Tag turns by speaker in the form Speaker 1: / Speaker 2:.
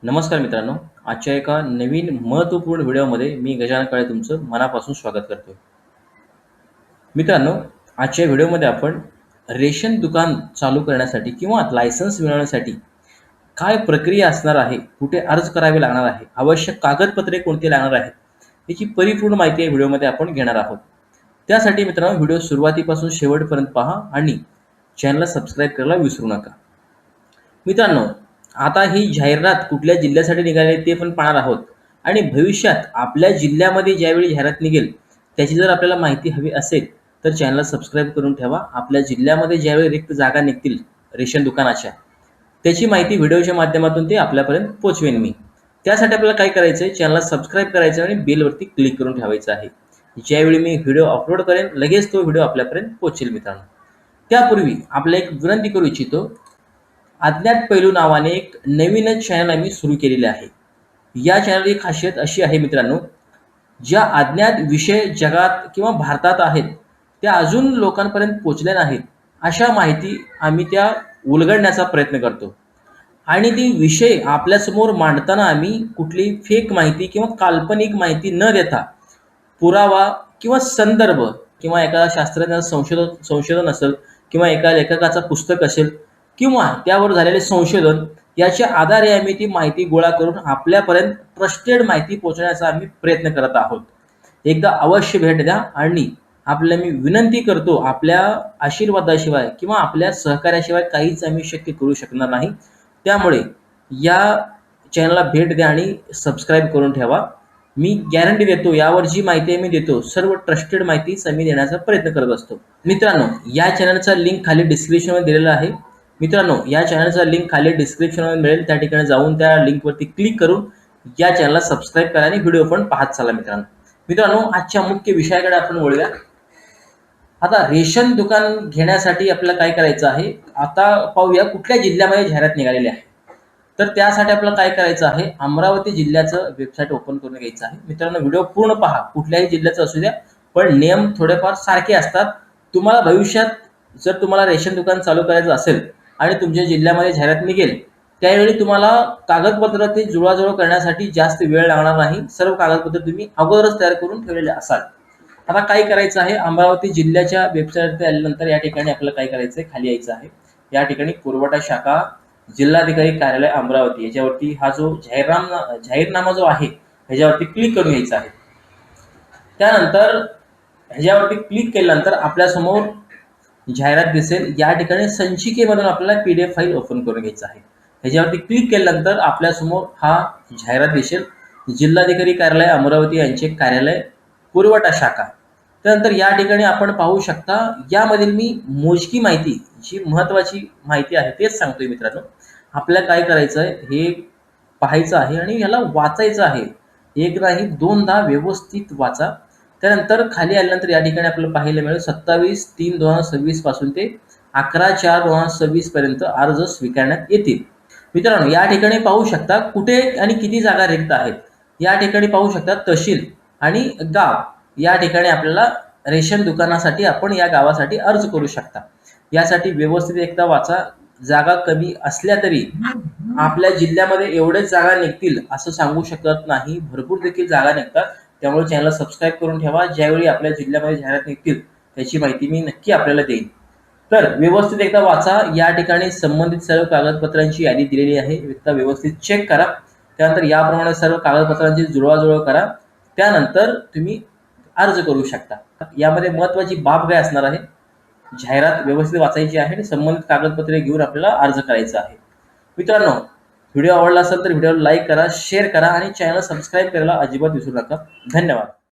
Speaker 1: नमस्कार मित्रांनो. आजच्या एका नवीन महत्त्वपूर्ण व्हिडिओमध्ये मी गजानन काळे तुमचं मनापासून स्वागत करतो. मित्रांनो, आजच्या व्हिडिओमध्ये आपण रेशन दुकान चालू करण्यासाठी किंवा लायसन्स मिळवण्यासाठी काय प्रक्रिया असणार आहे, कुठे अर्ज करावे लागणार आहे, आवश्यक कागदपत्रे कोणती लागणार आहेत, याची परिपूर्ण माहिती या व्हिडिओमध्ये आपण घेणार आहोत. त्यासाठी मित्रांनो व्हिडिओ सुरुवातीपासून शेवटपर्यंत पहा आणि चॅनलला सबस्क्राईब करायला विसरू नका. मित्रांनो, आता ही जाहिरात कुठल्या जिल्ह्यासाठी निघाली ते पण पाहणार आहोत आणि भविष्यात आपल्या जिल्ह्यामध्ये ज्यावेळी जाहिरात निघेल त्याची जर आपल्याला माहिती हवी असेल तर चॅनलला सबस्क्राईब करून ठेवा. आपल्या जिल्ह्यामध्ये ज्यावेळी रिक्त जागा निघतील रेशन दुकानाच्या, त्याची माहिती व्हिडिओच्या माध्यमातून ते आपल्यापर्यंत पोहोचवेन मी. त्यासाठी आपल्याला काय करायचं आहे, चॅनलला सबस्क्राईब करायचं आणि बेलवरती क्लिक करून ठेवायचं आहे. ज्यावेळी मी व्हिडिओ अपलोड करेन लगेच तो व्हिडिओ आपल्यापर्यंत पोहोचेल. मित्रांनो, त्यापूर्वी आपल्याला एक विनंती करू इच्छितो. अज्ञात पैलू नावाने एक नवीनच चॅनल आम्ही सुरू केलेले आहे. या चॅनलची खासियत अशी आहे मित्रांनो, ज्या अज्ञात विषय जगात किंवा भारतात आहेत त्या अजून लोकांपर्यंत पोहोचल्या नाहीत अशा माहिती आम्ही त्या उलगडण्याचा प्रयत्न करतो. आणि ती विषय आपल्यासमोर मांडताना आम्ही कुठली फेक माहिती किंवा काल्पनिक माहिती न देता पुरावा किंवा संदर्भ किंवा एखादा शास्त्रज्ञाचं संशोधन असेल किंवा एका लेखकाचं पुस्तक असेल किंवा त्यावर झालेले संशोधन याच्या आधारे आम्ही ती माहिती गोळा करून आपल्यापर्यंत ट्रस्टेड माहिती पोहोचवण्याचा आम्ही प्रयत्न करत आहोत. एकदा अवश्य भेट द्या आणि आपल्याला मी विनंती करतो, आपल्या आशीर्वादाशिवाय किंवा आपल्या सहकार्याशिवाय काहीच आम्ही शक्य करू शकणार नाही. त्यामुळे या चॅनलला भेट द्या आणि सबस्क्राईब करून ठेवा. मी गॅरंटी देतो, यावर जी माहिती मी देतो सर्व ट्रस्टेड माहितीच आम्ही देण्याचा प्रयत्न करत असतो. मित्रांनो, या चॅनलचा लिंक खाली डिस्क्रिप्शनमध्ये दिलेला आहे. मित्रांनो, या चॅनलचा लिंक खाली डिस्क्रिप्शनमध्ये मिळेल, त्या ठिकाणी जाऊन त्या लिंकवरती क्लिक करून या चॅनलला सबस्क्राईब करा आणि व्हिडिओ पण पाहत चला. मित्रांनो, आजच्या मुख्य विषयाकडे आपण वळूया. आता रेशन दुकान घेण्यासाठी आपल्याला काय करायचं आहे, आता पाहूया कुठल्या जिल्ह्यामध्ये जाहिरात निघालेली आहे. तर त्यासाठी आपल्याला काय करायचं आहे, अमरावती जिल्ह्याचं वेबसाईट ओपन करून घ्यायचं आहे. मित्रांनो, व्हिडिओ पूर्ण पहा, कुठल्याही जिल्ह्याचं असू द्या, पण नियम थोडेफार सारखे असतात. तुम्हाला भविष्यात जर तुम्हाला रेशन दुकान चालू करायचं असेल आणि तुमच्या जिल्ह्यामध्ये जाहिरात निघेल त्यावेळी तुम्हाला कागदपत्र ते जुळवाजुळव करण्यासाठी जास्त वेळ लागणार नाही. सर्व कागदपत्र तुम्ही अगोदरच तयार करून ठेवलेले असाल. आता काय करायचं आहे, अमरावती जिल्ह्याच्या वेबसाईटवरती आल्यानंतर या ठिकाणी आपल्याला काय करायचं आहे, खाली यायचं आहे. या ठिकाणी पुरवठा शाखा जिल्हाधिकारी कार्यालय अमरावती याच्यावरती हा जो जाहीरनामा जो आहे ह्याच्यावरती क्लिक करून घ्यायचा आहे. त्यानंतर ह्याच्यावरती क्लिक केल्यानंतर आपल्यासमोर जाहिरात दिसेल. या ठिकाणी संचिकेमधून आपल्याला PDF फाईल ओपन करून घ्यायचं आहे. ह्याच्यावरती क्लिक केल्यानंतर आपल्यासमोर हा जाहिरात दिसेल, जिल्हाधिकारी कार्यालय अमरावती यांचे कार्यालय पुरवठा शाखा. त्यानंतर या ठिकाणी आपण पाहू शकता, यामधील मी मोजकी माहिती, जी महत्वाची माहिती आहे तेच सांगतोय. मित्रांनो, आपल्याला काय करायचं आहे, हे पाहायचं आहे आणि याला वाचायचं आहे. एक नाही दोनदा व्यवस्थित वाचा. त्यानंतर खाली आल्यानंतर या ठिकाणी आपल्याला पाहायला मिळेल 27/3/2026 पासून ते 11/4/2026 पर्यंत अर्ज स्वीकारण्यात येतील. मित्रांनो, या ठिकाणी पाहू शकता कुठे आणि किती जागा रिक्त आहेत. या ठिकाणी पाहू शकता तहसील आणि गाव, या ठिकाणी आपल्याला रेशन दुकानासाठी आपण या गावासाठी अर्ज करू शकता. यासाठी व्यवस्थित एकदा वाचा. जागा कमी असल्या तरी आपल्या जिल्ह्यामध्ये एवढेच जागा निघतील असं सांगू शकत नाही, भरपूर देखील जागा निघतात. त्यामुळे चॅनलला सबस्क्राईब करून ठेवा. ज्यावेळी आपल्या जिल्ह्यामध्ये जाहिरात निघतील त्याची माहिती मी नक्की आपल्याला देईन. तर व्यवस्थित एकदा वाचा. या ठिकाणी संबंधित सर्व कागदपत्रांची यादी दिलेली आहे, एकदा व्यवस्थित चेक करा. त्यानंतर याप्रमाणे सर्व कागदपत्रांची जुळवाजुळव करा. त्यानंतर तुम्ही अर्ज करू शकता. यामध्ये महत्वाची बाब काय असणार आहे, जाहिरात व्यवस्थित वाचायची आहे आणि संबंधित कागदपत्रे घेऊन आपल्याला अर्ज करायचा आहे. मित्रांनो, व्हिडिओ आवडला असेल तर व्हिडिओला लाईक करा, शेअर करा आणि चॅनल सबस्क्राईब करायला अजिबात विसरू नका. धन्यवाद.